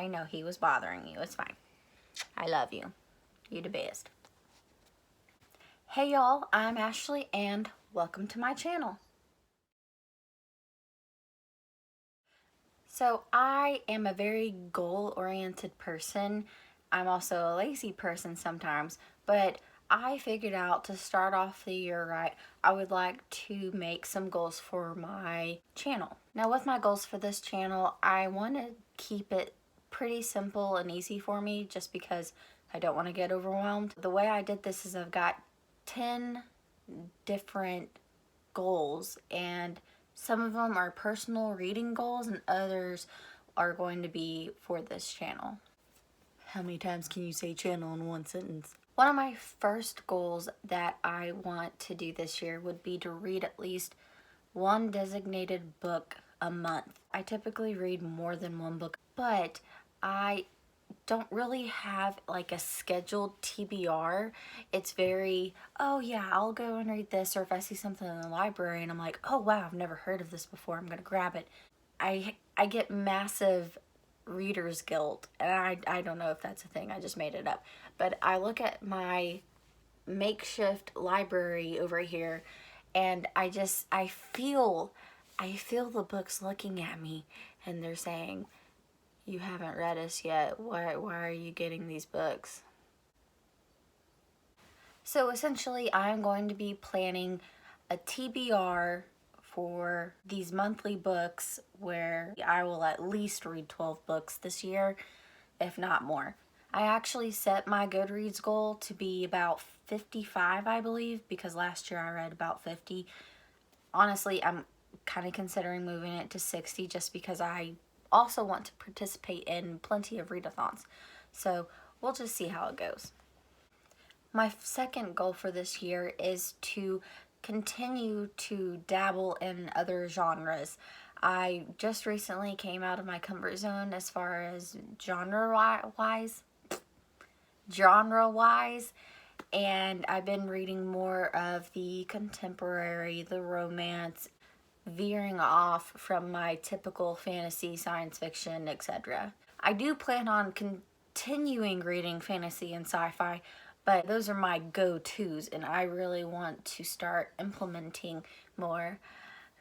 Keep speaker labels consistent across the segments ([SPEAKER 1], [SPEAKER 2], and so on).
[SPEAKER 1] I know he was bothering you. It's fine. I love you. You the best. Hey y'all, I'm Ashley and welcome to my channel. So I am a very goal-oriented person. I'm also a lazy person sometimes, but I figured out to start off the year right, I would like to make some goals for my channel. Now with my goals for this channel, I want to keep it pretty simple and easy for me just because I don't want to get overwhelmed. The way I did this is I've got 10 different goals, and some of them are personal reading goals and others are going to be for this channel. How many times can you say channel in one sentence? One of my first goals that I want to do this year would be to read at least one designated book a month. I typically read more than one book, but I don't really have like a scheduled TBR. It's very, oh yeah, I'll go and read this, or if I see something in the library and I'm like, oh wow, I've never heard of this before, I'm gonna grab it. I get massive reader's guilt, and I don't know if that's a thing, I just made it up. But I look at my makeshift library over here and I feel the books looking at me and they're saying, you haven't read us yet. Why are you getting these books? So essentially, I'm going to be planning a TBR for these monthly books where I will at least read 12 books this year, if not more. I actually set my Goodreads goal to be about 55, I believe, because last year I read about 50. Honestly, I'm kind of considering moving it to 60 just because I also want to participate in plenty of readathons. So we'll just see how it goes. My second goal for this year is to continue to dabble in other genres. I just recently came out of my comfort zone as far as genre-wise, and I've been reading more of the contemporary, the romance, veering off from my typical fantasy, science fiction, etc. I do plan on continuing reading fantasy and sci-fi, but those are my go-tos, and I really want to start implementing more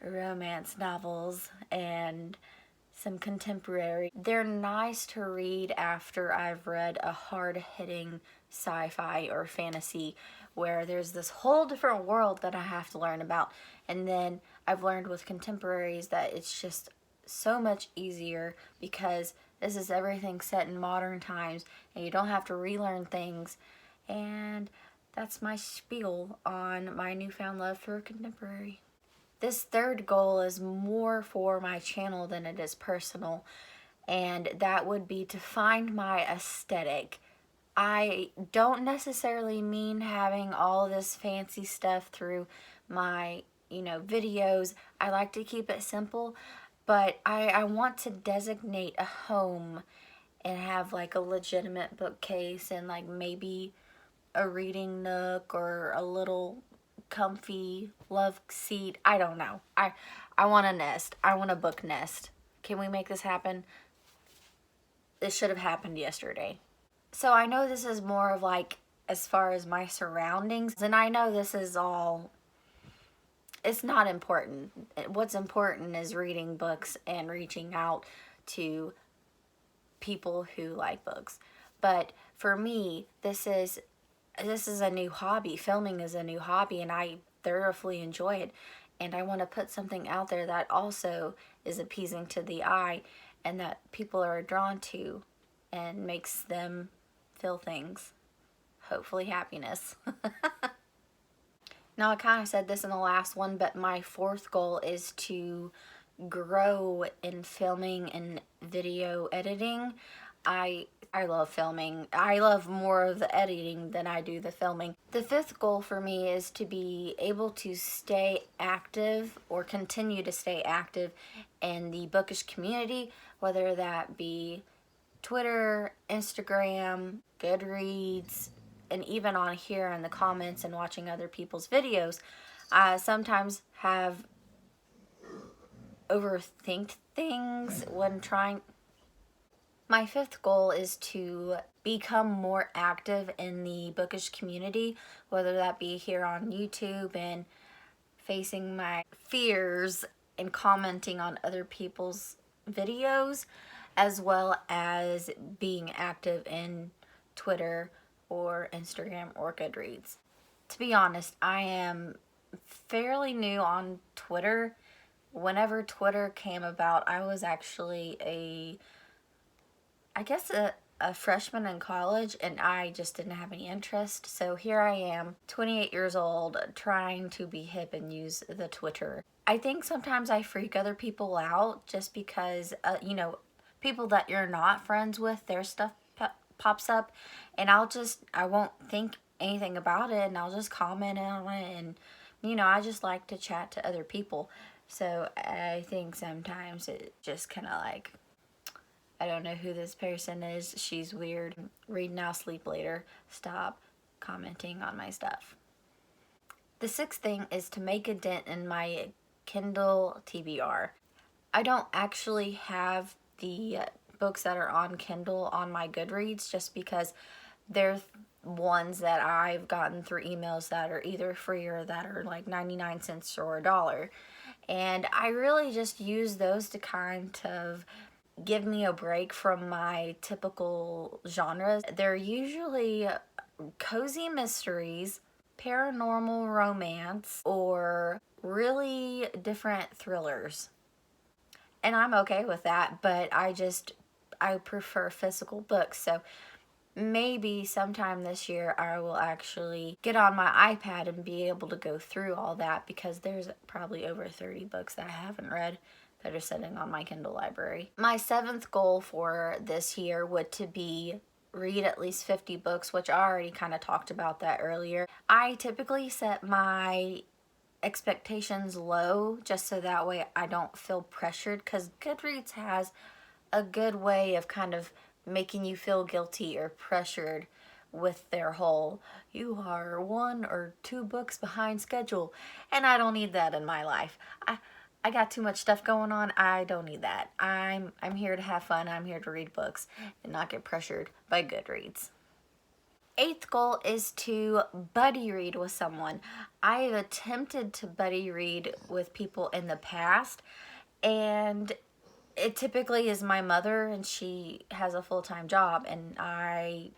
[SPEAKER 1] romance novels and some contemporary. They're nice to read after I've read a hard-hitting sci-fi or fantasy where there's this whole different world that I have to learn about. And then I've learned with contemporaries that it's just so much easier because this is everything set in modern times and you don't have to relearn things. And that's my spiel on my newfound love for contemporary. This third goal is more for my channel than it is personal, and that would be to find my aesthetic. I don't necessarily mean having all this fancy stuff through my, videos. I like to keep it simple, but I want to designate a home and have like a legitimate bookcase and like maybe a reading nook or a little comfy love seat. I don't know. I want a nest. I want a book nest. Can we make this happen? This should have happened yesterday. So I know this is more of like as far as my surroundings, and I know this is all, it's not important. What's important is reading books and reaching out to people who like books. But for me, this is a new hobby. Filming is a new hobby and I thoroughly enjoy it. And I want to put something out there that also is appeasing to the eye and that people are drawn to and makes them feel things. Hopefully happiness. Now I kind of said this in the last one, but my fourth goal is to grow in filming and video editing. I love filming. I love more of the editing than I do the filming. The fifth goal for me is to be able to stay active or continue to stay active in the bookish community, whether that be Twitter, Instagram, Goodreads, and even on here in the comments and watching other people's videos. I sometimes have overthink things when trying. My fifth goal is to become more active in the bookish community, whether that be here on YouTube and facing my fears and commenting on other people's videos, as well as being active in Twitter or Instagram or Goodreads. To be honest, I am fairly new on Twitter. Whenever Twitter came about, I was actually a freshman in college, and I just didn't have any interest. So here I am, 28 years old, trying to be hip and use the Twitter. I think sometimes I freak other people out just because, people that you're not friends with, their stuff pops up, and I won't think anything about it, and I'll just comment on it, and, I just like to chat to other people. So I think sometimes it just kind of like, I don't know who this person is. She's weird. Read now, sleep later. Stop commenting on my stuff. The sixth thing is to make a dent in my Kindle TBR. I don't actually have the books that are on Kindle on my Goodreads just because they're ones that I've gotten through emails that are either free or that are like 99 cents or $1. And I really just use those to kind of give me a break from my typical genres. They're usually cozy mysteries, paranormal romance, or really different thrillers. And I'm okay with that, but I prefer physical books. So maybe sometime this year I will actually get on my iPad and be able to go through all that, because there's probably over 30 books that I haven't read that are sitting on my Kindle library. My seventh goal for this year would to be read at least 50 books, which I already kind of talked about that earlier. I typically set my expectations low just so that way I don't feel pressured, because Goodreads has a good way of kind of making you feel guilty or pressured with their whole, you are 1 or 2 books behind schedule, and I don't need that in my life. I got too much stuff going on. I don't need that. I'm here to have fun. I'm here to read books and not get pressured by Goodreads. Eighth goal is to buddy read with someone. I have attempted to buddy read with people in the past, and it typically is my mother, and she has a full-time job and I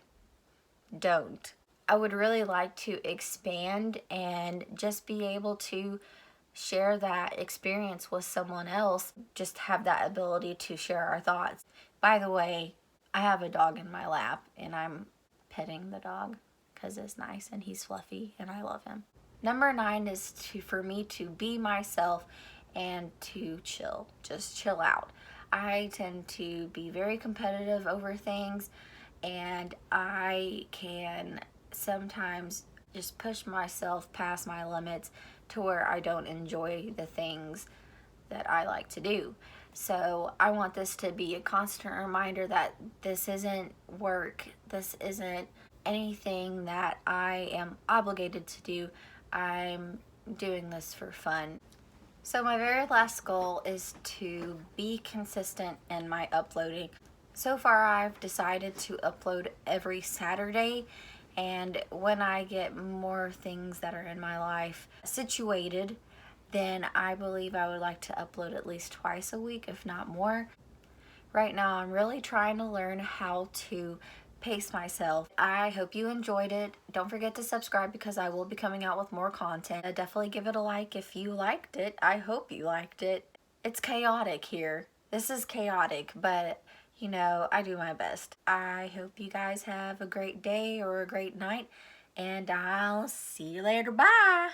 [SPEAKER 1] don't. I would really like to expand and just be able to share that experience with someone else, just have that ability to share our thoughts. By the way, I have a dog in my lap and I'm petting the dog because it's nice and he's fluffy and I love him. Number 9 is for me to be myself and to chill, just chill out. I tend to be very competitive over things, and I can sometimes just push myself past my limits to where I don't enjoy the things that I like to do. So I want this to be a constant reminder that this isn't work, this isn't anything that I am obligated to do. I'm doing this for fun. So my very last goal is to be consistent in my uploading. So far I've decided to upload every Saturday, and when I get more things that are in my life situated, then I believe I would like to upload at least twice a week, if not more. Right now I'm really trying to learn how to pace myself. I hope you enjoyed it. Don't forget to subscribe because I will be coming out with more content. Definitely give it a like if you liked it. I hope you liked it. It's chaotic here. This is chaotic, but I do my best. I hope you guys have a great day or a great night, and I'll see you later. Bye!